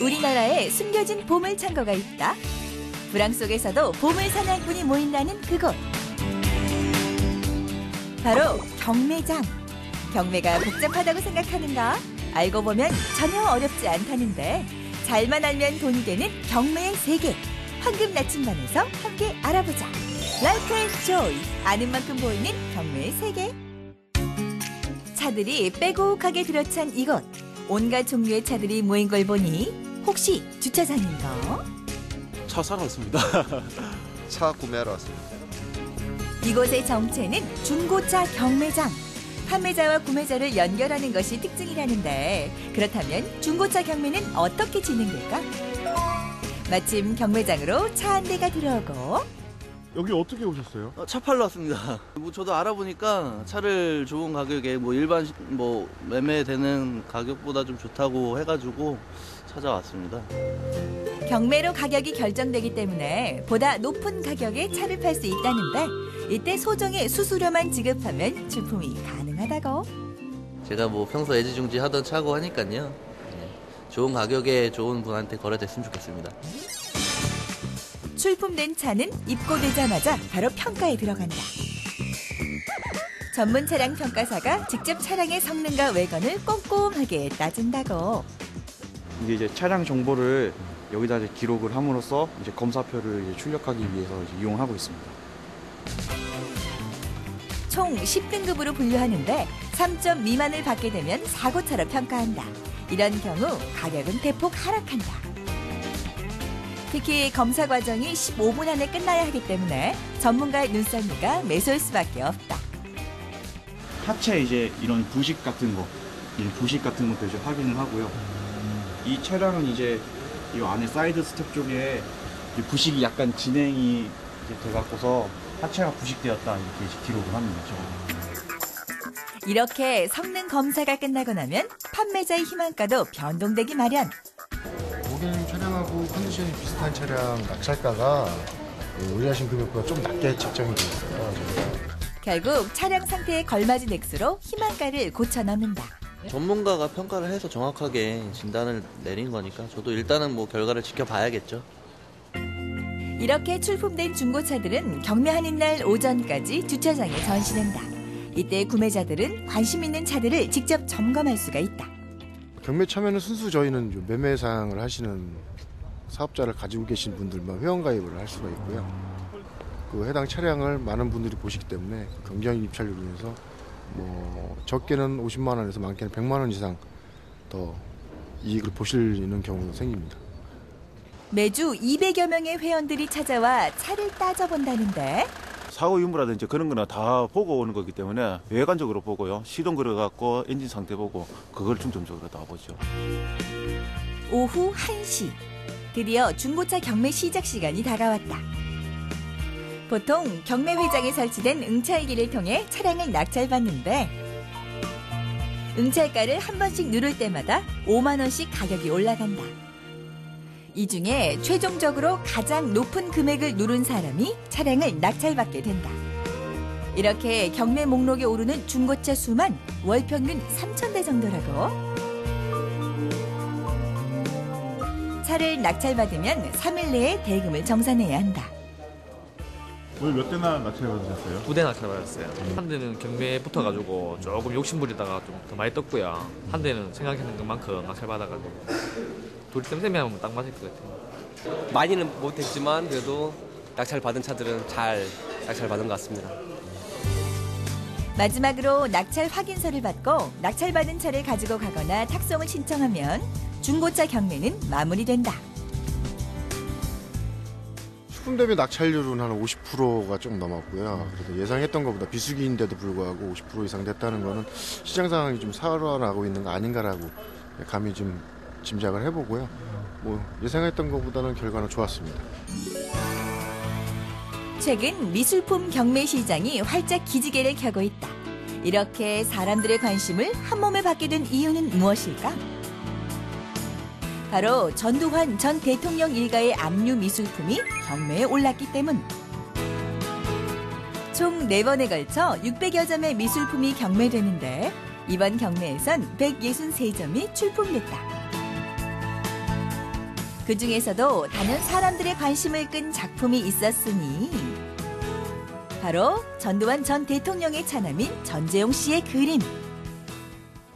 우리나라에 숨겨진 보물 창고가 있다. 불황 속에서도 보물 사냥꾼이 모인다는 그곳. 바로 경매장. 경매가 복잡하다고 생각하는가? 알고 보면 전혀 어렵지 않다는데 잘만 알면 돈이 되는 경매의 세계. 황금 나침반에서 함께 알아보자. Like and Joy. 아는 만큼 보이는 경매의 세계. 차들이 빼곡하게 들어찬 이곳. 온갖 종류의 차들이 모인 걸 보니 혹시 주차장인가? 차 사러 왔습니다. 차 구매하러 왔습니다. 이곳의 정체는 중고차 경매장. 판매자와 구매자를 연결하는 것이 특징이라는데 그렇다면 중고차 경매는 어떻게 진행될까? 마침 경매장으로 차 한 대가 들어오고 여기 어떻게 오셨어요? 차 팔러 왔습니다. 저도 알아보니까 차를 좋은 가격에 일반 매매되는 가격보다 좀 좋다고 해가지고 찾아왔습니다. 경매로 가격이 결정되기 때문에 보다 높은 가격에 차를 팔 수 있다는데 이때 소정의 수수료만 지급하면 출품이 가능하다고. 제가 평소 애지중지 하던 차고 하니까요. 좋은 가격에 좋은 분한테 거래됐으면 좋겠습니다. 출품된 차는 입고되자마자 바로 평가에 들어간다. 전문 차량 평가사가 직접 차량의 성능과 외관을 꼼꼼하게 따진다고. 이제 차량 정보를 여기다 기록을 함으로써 검사표를 출력하기 위해서 이용하고 있습니다. 총 10등급으로 분류하는데 3점 미만을 받게 되면 사고차로 평가한다. 이런 경우 가격은 대폭 하락한다. 특히 검사 과정이 15분 안에 끝나야 하기 때문에 전문가의 눈썰미가 매서울 수밖에 없다. 하체 이런 부식 같은 거, 부식 같은 것도 확인을 하고요. 이 차량은 이 안에 사이드 스텝 쪽에 부식이 약간 진행이 돼갖고서 하체가 부식되었다 이렇게 기록을 합니다. 이렇게 성능 검사가 끝나고 나면 판매자의 희망가도 변동되기 마련. 고객님 차량하고 컨디션이 비슷한 차량 낙찰가가 의뢰하신 금액보다 좀 낮게 책정이 되어 있어요. 결국 차량 상태에 걸맞은 액수로 희망가를 고쳐 넣는다. 전문가가 평가를 해서 정확하게 진단을 내린 거니까 저도 일단은 결과를 지켜봐야겠죠. 이렇게 출품된 중고차들은 경매하는 날 오전까지 주차장에 전시된다. 이때 구매자들은 관심 있는 차들을 직접 점검할 수가 있다. 경매 참여는 순수 저희는 매매 사항을 하시는 사업자를 가지고 계신 분들만 회원가입을 할 수가 있고요. 그 해당 차량을 많은 분들이 보시기 때문에 경쟁 입찰률로 인해서 적게는 50만 원에서 많게는 100만 원 이상 더 이익을 보시는 경우도 생깁니다. 매주 200여 명의 회원들이 찾아와 차를 따져본다는데 사고 유무라든지 그런 거는 다 보고 오는 거기 때문에 외관적으로 보고요. 시동 걸어갖고 엔진 상태 보고 그걸 중점적으로 다 보죠. 오후 1시. 드디어 중고차 경매 시작 시간이 다가왔다. 보통 경매 회장에 설치된 응찰기를 통해 차량을 낙찰받는데 응찰가를 한 번씩 누를 때마다 5만 원씩 가격이 올라간다. 이 중에 최종적으로 가장 높은 금액을 누른 사람이 차량을 낙찰받게 된다. 이렇게 경매 목록에 오르는 중고차 수만 월 평균 3,000대 정도라고. 차를 낙찰받으면 3일 내에 대금을 정산해야 한다. 오늘 몇 대나 낙찰받으셨어요? 2대 낙찰받았어요. 한 대는 경매에 붙어가지고 조금 욕심부리다가 좀 더 많이 떴고요. 한 대는 생각했는 것만큼 낙찰받아가지고 둘이 쌤쌤이하면 딱 맞을 것 같아요. 많이는 못했지만 그래도 낙찰받은 차들은 잘 낙찰받은 것 같습니다. 마지막으로 낙찰 확인서를 받고 낙찰받은 차를 가지고 가거나 탁송을 신청하면 중고차 경매는 마무리된다. 출품 대비 낙찰률은 한 50%가 좀 넘었고요. 그래도 예상했던 것보다 비수기인데도 불구하고 50% 이상 됐다는 거는 시장 상황이 좀 살아나고 있는 거 아닌가라고 감히 좀 짐작을 해보고요. 예상했던 것보다는 결과는 좋았습니다. 최근 미술품 경매 시장이 활짝 기지개를 켜고 있다. 이렇게 사람들의 관심을 한몸에 받게 된 이유는 무엇일까? 바로 전두환 전 대통령 일가의 압류 미술품이 경매에 올랐기 때문. 총 4번에 걸쳐 600여 점의 미술품이 경매되는데 이번 경매에선 163점이 출품됐다. 그 중에서도 단연 사람들의 관심을 끈 작품이 있었으니 바로 전두환 전 대통령의 차남인 전재용 씨의 그림.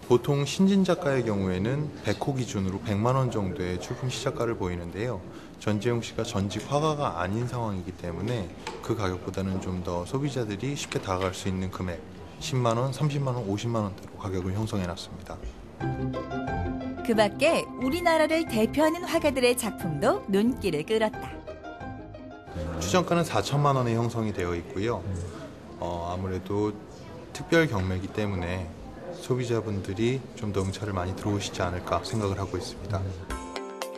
보통 신진 작가의 경우에는 100호 기준으로 100만 원 정도의 출품 시작가를 보이는데요. 전재용 씨가 전직 화가가 아닌 상황이기 때문에 그 가격보다는 좀 더 소비자들이 쉽게 다가갈 수 있는 금액 10만 원, 30만 원, 50만 원대로 가격을 형성해놨습니다. 그 밖에 우리나라를 대표하는 화가들의 작품도 눈길을 끌었다. 추정가는 4천만 원에 형성이 되어 있고요. 아무래도 특별 경매이기 때문에 소비자분들이 좀 더 응찰을 많이 들어오시지 않을까 생각을 하고 있습니다.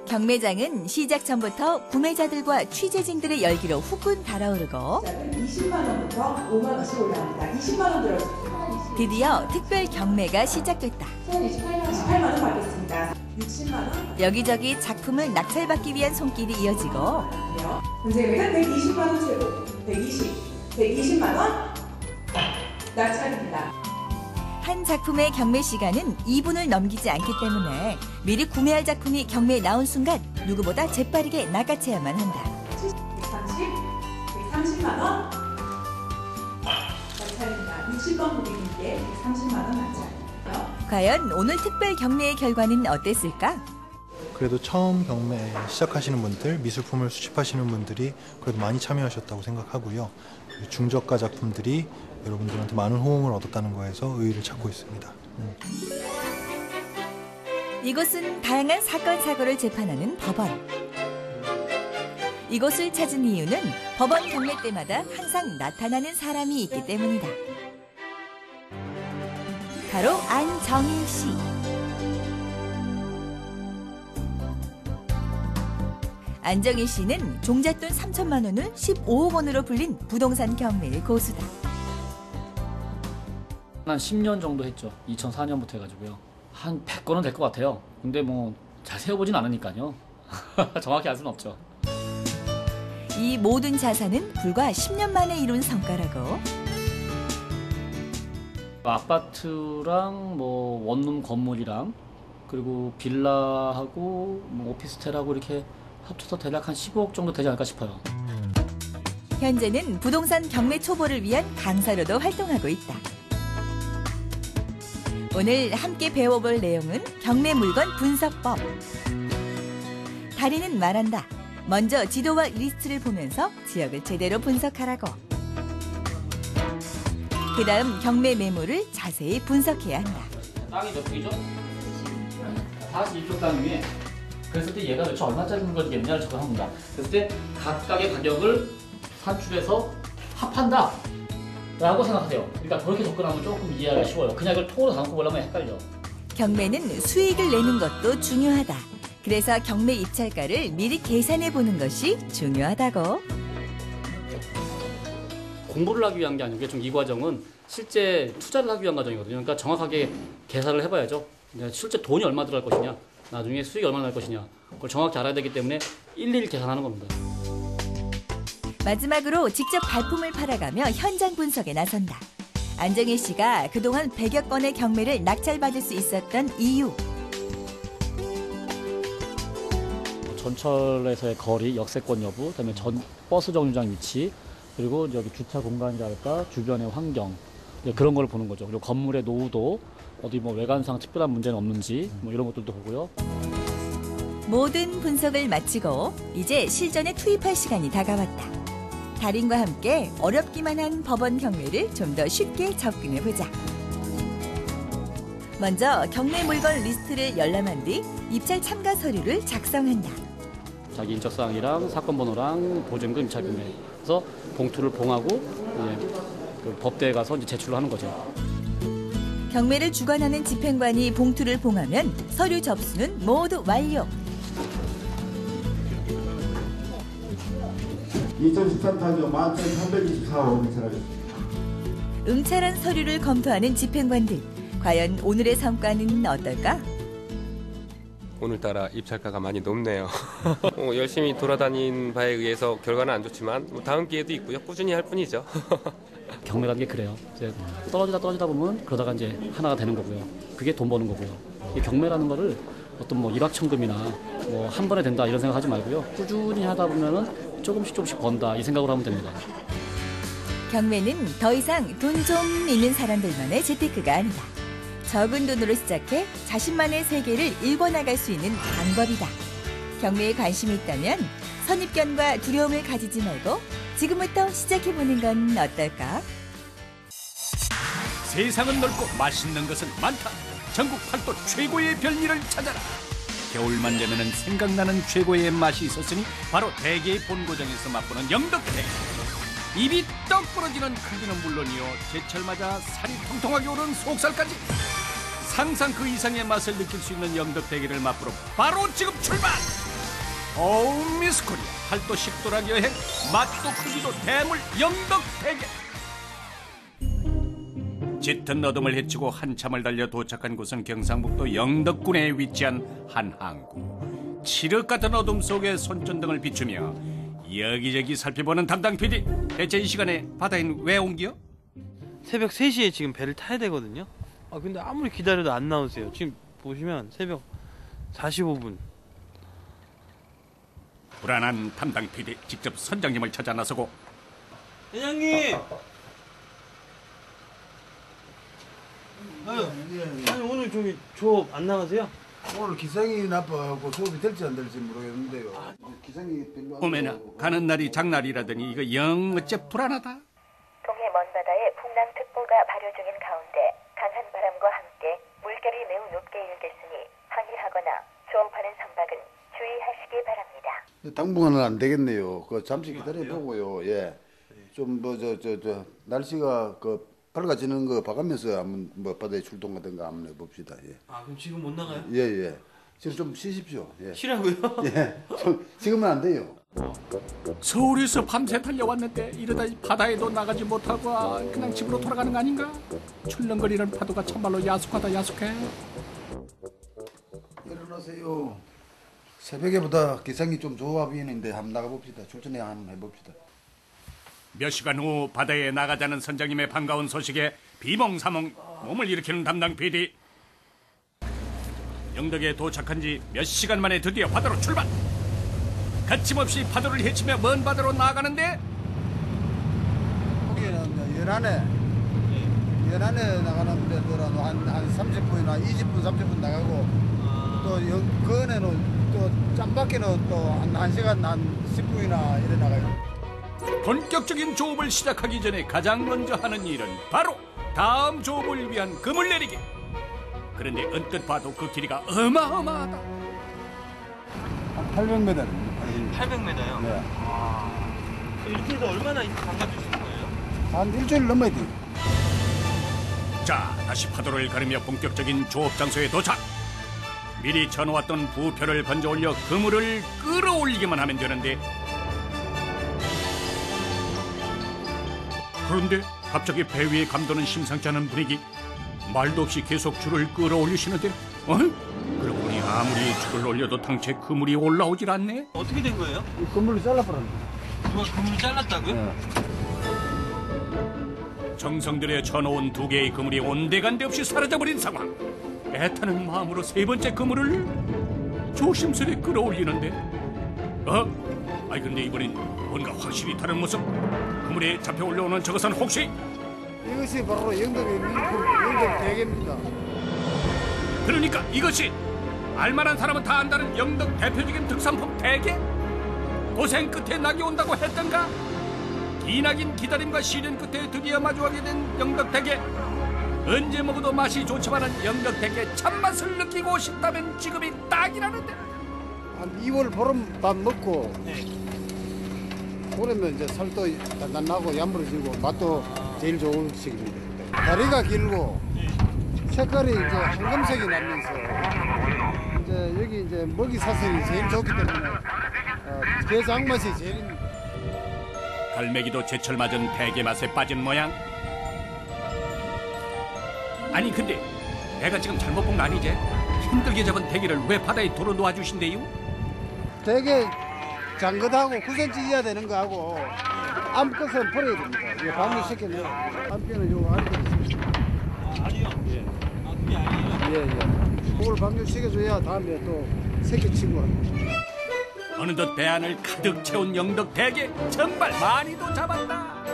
경매장은 시작 전부터 구매자들과 취재진들의 열기로 후끈 달아오르고 20만 원부터 5만 원씩 올라옵니다. 20만 원 들어있습니다. 드디어 특별 경매가 시작됐다. 28만 원 받겠습니다. 60만 원. 여기저기 작품을 낙찰받기 위한 손길이 이어지고 문제금액은 120만 원 최고. 120만 원 낙찰입니다. 한 작품의 경매 시간은 2분을 넘기지 않기 때문에 미리 구매할 작품이 경매에 나온 순간 누구보다 재빠르게 낚아채야만 한다. 130만 원 낙찰입니다. 60번 고객님께 130만 원 낙찰. 과연 오늘 특별 경매의 결과는 어땠을까? 그래도 처음 경매 시작하시는 분들, 미술품을 수집하시는 분들이 그래도 많이 참여하셨다고 생각하고요. 중저가 작품들이 여러분들한테 많은 호응을 얻었다는 거에서 의의를 찾고 있습니다. 이곳은 다양한 사건 사고를 재판하는 법원. 이곳을 찾은 이유는 법원 경매 때마다 항상 나타나는 사람이 있기 때문이다. 바로 안정일 씨. 안정일 씨는 종잣돈 3천만 원을 15억 원으로 불린 부동산 경매의 고수다. 한 10년 정도 했죠. 2004년부터 해가지고요. 한 100건은 될 것 같아요. 근데 뭐 잘 세어보진 않으니까요. 정확히 알 수는 없죠. 이 모든 자산은 불과 10년 만에 이룬 성과라고. 아파트랑 뭐 원룸 건물이랑 그리고 빌라하고 뭐 오피스텔하고 이렇게 합쳐서 대략 한 15억 정도 되지 않을까 싶어요. 현재는 부동산 경매 초보를 위한 강사로도 활동하고 있다. 오늘 함께 배워볼 내용은 경매 물건 분석법. 달인은 말한다. 먼저 지도와 리스트를 보면서 지역을 제대로 분석하라고. 그 다음 경매 매물을 자세히 분석해야 한다. 땅이 몇 평이죠? 42평 땅 위에 그랬을 때 얘가 도대체 얼마짜리 거겠냐를 적어합니다. 그랬을 때 각각의 가격을 산출해서 합한다 라고 생각하세요. 그러니까 그렇게 접근하면 조금 이해하기가 쉬워요. 그냥 이걸 통으로 담고 보려면 헷갈려. 경매는 수익을 내는 것도 중요하다. 그래서 경매 입찰가를 미리 계산해 보는 것이 중요하다고. 공부를 하기 위한 게 아니고 좀 이 과정은 실제 투자를 하기 위한 과정이거든요. 그러니까 정확하게 계산을 해봐야죠. 실제 돈이 얼마 들어갈 것이냐, 나중에 수익이 얼마나 날 것이냐, 그걸 정확히 알아야 되기 때문에 일일이 계산하는 겁니다. 마지막으로 직접 발품을 팔아가며 현장 분석에 나선다. 안정일 씨가 그동안 100여 건의 경매를 낙찰받을 수 있었던 이유. 전철에서의 거리, 역세권 여부, 그다음에 버스 정류장 위치, 그리고 여기 주차 공간이랄까 주변의 환경 그런 걸 보는 거죠. 그리고 건물의 노후도 어디 뭐 외관상 특별한 문제는 없는지 뭐 이런 것들도 보고요. 모든 분석을 마치고 이제 실전에 투입할 시간이 다가왔다. 달인과 함께 어렵기만 한 법원 경매를 좀 더 쉽게 접근해보자. 먼저 경매 물건 리스트를 열람한 뒤 입찰 참가 서류를 작성한다. 자기 인적사항이랑 사건 번호랑 보증금, 입찰 금액. 그래서 봉투를 봉하고 그 법대에 가서 이제 제출을 하는 거죠. 경매를 주관하는 집행관이 봉투를 봉하면 서류 접수는 모두 완료. 2013탄조 11,324원 응찰하겠습니다. 응찰한 서류를 검토하는 집행관들. 과연 오늘의 성과는 어떨까? 오늘따라 입찰가가 많이 높네요. 열심히 돌아다닌 바에 의해서 결과는 안 좋지만 다음 기회도 있고요. 꾸준히 할 뿐이죠. 경매라는 게 그래요. 이제 떨어지다 보면 그러다가 이제 하나가 되는 거고요. 그게 돈 버는 거고요. 이 경매라는 거를 어떤 뭐 일확천금이나 뭐 한 번에 된다 이런 생각하지 말고요. 꾸준히 하다 보면은 조금씩 번다 이 생각으로 하면 됩니다. 경매는 더 이상 돈 좀 있는 사람들만의 재테크가 아니다. 적은 돈으로 시작해 자신만의 세계를 일궈나갈 수 있는 방법이다. 경매에 관심이 있다면 선입견과 두려움을 가지지 말고 지금부터 시작해보는 건 어떨까? 세상은 넓고 맛있는 것은 많다. 전국 팔도 최고의 별미를 찾아라. 겨울만 되면 생각나는 최고의 맛이 있었으니 바로 대게의 본고장에서 맛보는 영덕대게. 입이 떡 부러지는 크기는 물론이요, 제철 맞아 살이 통통하게 오른 속살까지 상상 그 이상의 맛을 느낄 수 있는 영덕대게를 맛보러 바로 지금 출발! 어우 미스 코리아 팔도 식도락 여행, 맛도 크기도 대물 영덕대게. 짙은 어둠을 헤치고 한참을 달려 도착한 곳은 경상북도 영덕군에 위치한 한 항구. 칠흑 같은 어둠 속에 손전등을 비추며 여기저기 살펴보는 담당 PD. 대체 이 시간에 바다에는 왜 옮겨? 새벽 3시에 지금 배를 타야 되거든요. 근데 아무리 기다려도 안 나오세요. 지금 보시면 새벽 45분. 불안한 담당 PD 직접 선장님을 찾아 나서고, 회장님! 아니 오늘 저기 조업 안 나가세요? 오늘 기상이 나빠갖고 수업이 될지 안 될지 모르겠는데요. 기상이 별로 안 오메나 가는 날이 장날이라더니 이거 영 어째 불안하다. 동해 먼바다에 풍랑특보가 발효 중인 가운데 강한 바람과 함께 물결이 매우 높게 일겠으니 항해하거나 조업하는 선박은 주의하시기 바랍니다. 당분간은 안 되겠네요. 그 잠시 기다려 보고요. 예, 좀 뭐 저 날씨가 밝아지는 거 봐가면서 한번 뭐 바다에 출동 같은 거 한번 해봅시다. 예. 그럼 지금 못 나가요? 예. 지금 좀 쉬십시오. 예. 쉬라고요? 예. 지금은 안 돼요. 서울에서 밤새 달려왔는데 이러다 바다에도 나가지 못하고 그냥 집으로 돌아가는 거 아닌가? 출렁거리는 파도가 참말로 야속하다 야속해. 일어나세요. 새벽에보다 기상이 좀 좋아 보이는데 한번 나가봅시다. 출전해 한번 해봅시다. 몇 시간 후 바다에 나가자는 선장님의 반가운 소식에 비몽사몽 몸을 일으키는 담당 PD. 영덕에 도착한 지 몇 시간 만에 드디어 바다로 출발. 거침없이 파도를 헤치며 먼 바다로 나가는데, 거기는 연안에 나가는 데들은 한 30분이나 20분, 30분 나가고 또 그안에는 또 짬밖에는 또 한 1시간 한 10분이나 이래 나가요. 본격적인 조업을 시작하기 전에 가장 먼저 하는 일은 바로 다음 조업을 위한 금을 내리기. 그런데 언뜻 봐도 그 길이가 어마어마하다. 한 800m. 800m요? 네. 이렇게 해서 얼마나 담가주시는 거예요? 한 일주일 넘어야 돼. 자, 다시 파도를 가르며 본격적인 조업 장소에 도착. 미리 쳐놓았던 부표를 건져 올려 그물을 끌어올리기만 하면 되는데, 그런데 갑자기 배 위에 감도는 심상치 않은 분위기. 말도 없이 계속 줄을 끌어올리시는데, 그러고 보니 아무리 줄을 올려도 당최 그물이 올라오질 않네. 어떻게 된 거예요? 그물을 잘라버렸네. 누가 그물을 잘랐다고요? 네. 정성들여 쳐놓은 2개의 그물이 온데간데 없이 사라져버린 상황. 애타는 마음으로 3번째 그물을 조심스레 끌어올리는데, 아니 근데 이번엔 뭔가 확실히 다른 모습. 그물에 잡혀 올라오는 저것은 혹시 이것이 바로 영덕의 영덕대게입니다. 그러니까 이것이 알만한 사람은 다 안다는 영덕 대표적인 특산품 대게? 고생 끝에 낙이 온다고 했던가? 기나긴 기다림과 시련 끝에 드디어 마주하게 된 영덕 대게. 언제 먹어도 맛이 좋지만은 영덕 대게 참맛을 느끼고 싶다면 지금이 딱이라는데. 한 2월 보름 밥 먹고 그러면 이제 살도 단단하고 야무러지고 맛도 제일 좋은 시기입니다. 다리가 길고 색깔이 이제 황금색이 나면서 이제 여기 이제 먹이 사슬이 제일 좋기 때문에 게장 맛이 제일입니다. 갈매기도 제철 맞은 대게 맛에 빠진 모양. 아니 근데 내가 지금 잘못 본 거 아니지? 힘들게 잡은 대게를 왜 바다에 도로 놓아주신대요? 대게 장긋하고 9cm 이하 되는 거하고 암컷은 버려야 됩니다. 이거 반을 시켜내요. 암뼈는 요거 알이 있습니다. 알이요? 예. 그게 알이에요? 예. 그걸 방류시켜줘야 다음에 또 새끼 치고 합니다. 어느덧 배 안을 가득 채운 영덕 대게 정말 많이도 잡았다.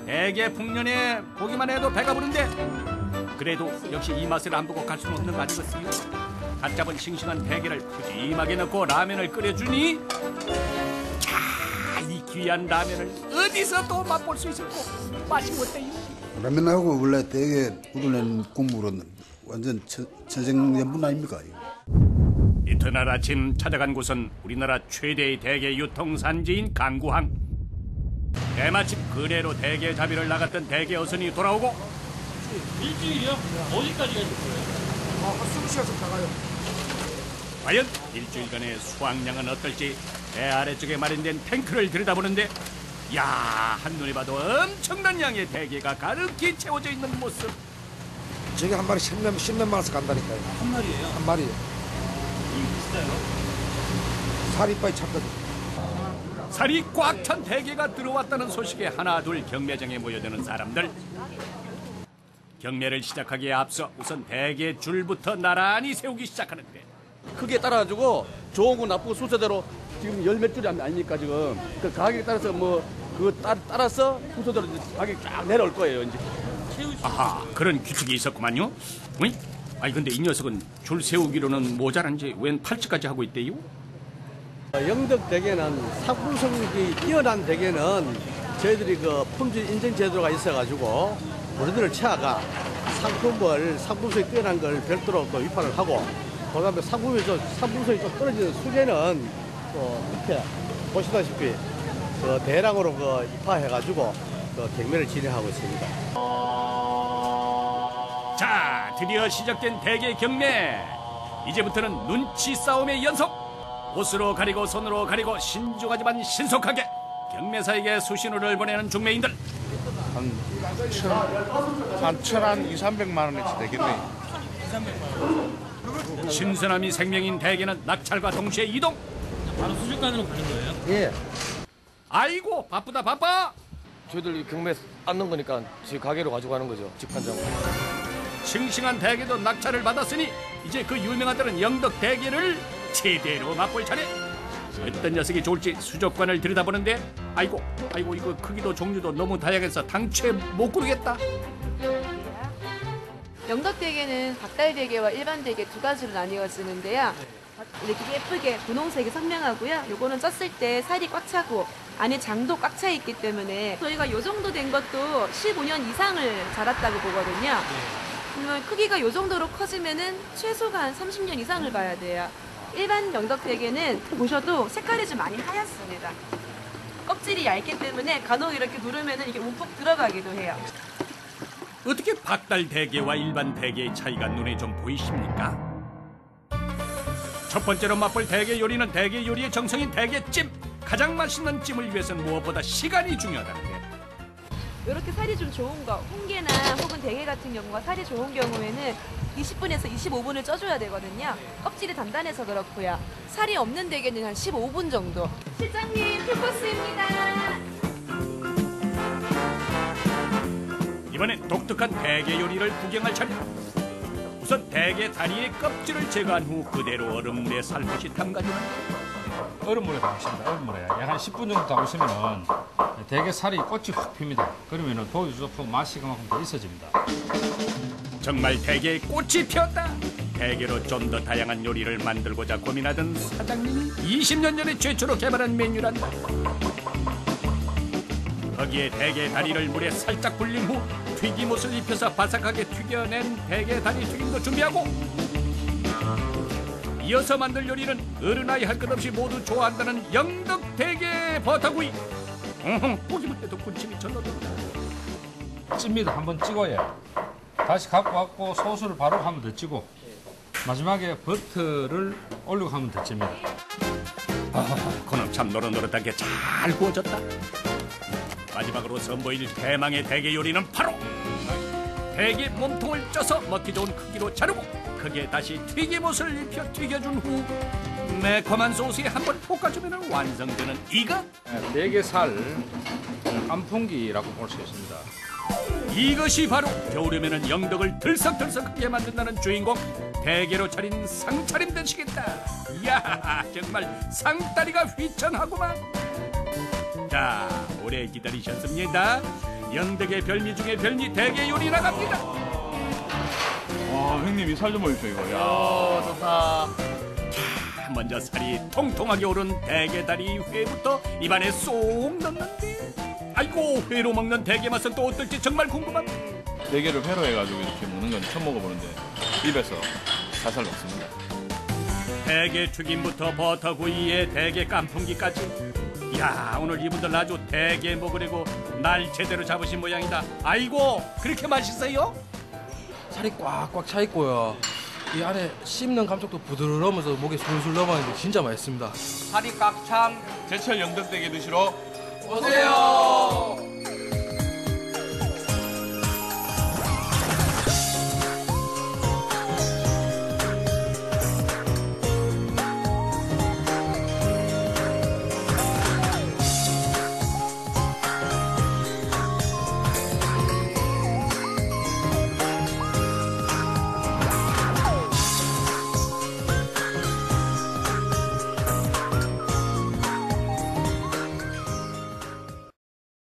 대게 풍년에 보기만 해도 배가 부른데 그래도 역시 이 맛을 안 보고 갈 수는 없는 거 아니겠어요? 갓 잡은 싱싱한 대게를 푸짐하게 넣고 라면을 끓여주니 이 귀한 라면을 어디서 또 맛볼 수 있을까? 맛이 어때요? 라면하고 원래 대게 우려낸 국물은 완전 천생연분 아닙니까? 이튿날 아침 찾아간 곳은 우리나라 최대의 대게 유통산지인 강구항. 때마침 그대로 대게 잡이를 나갔던 대게 어선이 돌아오고 일주일이요? 어디까지 가실 거예요? 한 20시간씩 나가요. 과연 일주일간의 수확량은 어떨지 배 아래쪽에 마련된 탱크를 들여다보는데 야, 한눈에 봐도 엄청난 양의 대게가 가득히 채워져 있는 모습. 저게 한 마리 10몇만 원씩 간다니까요. 한 마리예요? 한 마리요. 비싸요? 살이 이빨이 찼거든. 살이 꽉 찬 대게가 들어왔다는 소식에 하나 둘 경매장에 모여드는 사람들. 경매를 시작하기에 앞서 우선 대게 줄부터 나란히 세우기 시작하는데 크기에 따라가지고 좋은 거 나쁘고 순서대로 지금 열 몇 줄이 아닙니까 지금 그 가격에 따라서 따라서 순서대로 가격이 쫙 내려올 거예요 이제. 아하, 그런 규칙이 있었구만요. 어이? 아니 근데 이 녀석은 줄 세우기로는 모자란지 웬 팔찌까지 하고 있대요? 영덕 대게는 상품성이 뛰어난 대게는 저희들이 그 품질 인증 제도가 있어가지고 우리들을 채아가 상품성이 뛰어난 걸 별도로 위판을 하고 그다음에 상품성이 좀 떨어지는 수제는 이렇게 보시다시피 대량으로 입하해가지고 경매를 진행하고 있습니다. 자, 드디어 시작된 대게 경매. 이제부터는 눈치 싸움의 연속. 옷으로 가리고 손으로 가리고 신중하지만 신속하게 경매사에게 수신호를 보내는 중매인들. 한 2,300만 원어치 되겠네. 신선함이 생명인 대게는 낙찰과 동시에 이동. 바로 수족관으로 가는 거예요? 예. 아이고 바쁘다 바빠. 저희들 경매 앉는 거니까 제 가게로 가져가는 거죠. 직판장으로. 싱싱한 대게도 낙찰을 받았으니 이제 그 유명하다는 영덕 대게를 제대로 맛볼 차례. 어떤 녀석이 좋을지 수족관을 들여다보는데 아이고 이거 크기도 종류도 너무 다양해서 당최 못 고르겠다. 영덕대게는 박달대게와 일반대게 두 가지로 나뉘어지는데요. 이렇게 예쁘게 분홍색이 선명하고요. 요거는 쪘을 때 살이 꽉 차고 안에 장도 꽉 차 있기 때문에 저희가 요 정도 된 것도 15년 이상을 자랐다고 보거든요. 그러면 크기가 요 정도로 커지면은 최소가 한 30년 이상을 봐야 돼요. 일반 영덕대게는 보셔도 색깔이 좀 많이 하얗습니다. 껍질이 얇기 때문에 간혹 이렇게 누르면은 이게 움푹 들어가기도 해요. 어떻게 박달 대게와 일반 대게의 차이가 눈에 좀 보이십니까? 첫 번째로 맛볼 대게 요리는 대게 요리의 정성인 대게찜. 가장 맛있는 찜을 위해서는 무엇보다 시간이 중요하다는데. 이렇게 살이 좀 좋은 거, 홍게나 혹은 대게 같은 경우가 살이 좋은 경우에는 20분에서 25분을 쪄줘야 되거든요. 껍질이 단단해서 그렇고요. 살이 없는 대게는 한 15분 정도. 실장님, 풀코스입니다. 이번엔 독특한 대게 요리를 구경할 차례. 우선 대게 다리의 껍질을 제거한 후 그대로 얼음물에 살포시 담가주는. 얼음물에 담으십니다. 얼음물에 약 한 10분 정도 담으시면은 대게 살이 꽃이 확 핍니다. 그러면은 도유조품 맛이 그만큼 더 있어집니다. 정말 대게에 꽃이 피었다. 대게로 좀 더 다양한 요리를 만들고자 고민하던 사장님이 20년 전에 최초로 개발한 메뉴란다. 거기에 대게 다리를 물에 살짝 불린 후 튀김옷을 입혀서 바삭하게 튀겨낸 대게 다리 튀김도 준비하고, 이어서 만들 요리는 어른아이 할 것 없이 모두 좋아한다는 영덕 대게 버터구이. 보기만 해도 군침이 절로 돈다. 찝니다. 한번 찍어야 다시 갖고 왔고 소스를 바로 하면 더 찌고 마지막에 버터를 올리고 하면 더 찝니다. 그놈 참 노릇노릇하게 잘 구워졌다. 마지막으로 선보일 대망의 대게 요리는 바로 대게 몸통을 쪄서 먹기 좋은 크기로 자르고 거기에 다시 튀김옷을 입혀 튀겨준 후 매콤한 소스에 한번 볶아주면 완성되는 이것. 대게살 깐풍기라고 볼 수 있습니다. 이것이 바로 겨울이면 영덕을 들썩들썩하게 만든다는 주인공 대게로 차린 상차림 되시겠다. 이야, 정말 상다리가 휘청하구만. 자, 오래 기다리셨습니다. 영덕의 별미 중에 별미 대게 요리 나갑니다. 와, 형님 이 살 좀 보십시오 이거. 야, 좋다. 자, 먼저 살이 통통하게 오른 대게다리 회부터 입안에 쏙 넣는데, 아이고, 회로 먹는 대게 맛은 또 어떨지 정말 궁금합니다. 대게를 회로 해가지고 이렇게 먹는 건 처음 먹어보는데 입에서 살살 녹습니다. 대게 튀김부터 버터구이에 대게 깐풍기까지. 야, 오늘 이분들 아주 대게 먹으려고 날 제대로 잡으신 모양이다. 아이고, 그렇게 맛있어요? 살이 꽉꽉 차 있고요. 이 안에 씹는 감촉도 부드러우면서 목에 술술 넘어가는데 진짜 맛있습니다. 살이 꽉 찬 제철 영덕대게 드시러 오세요.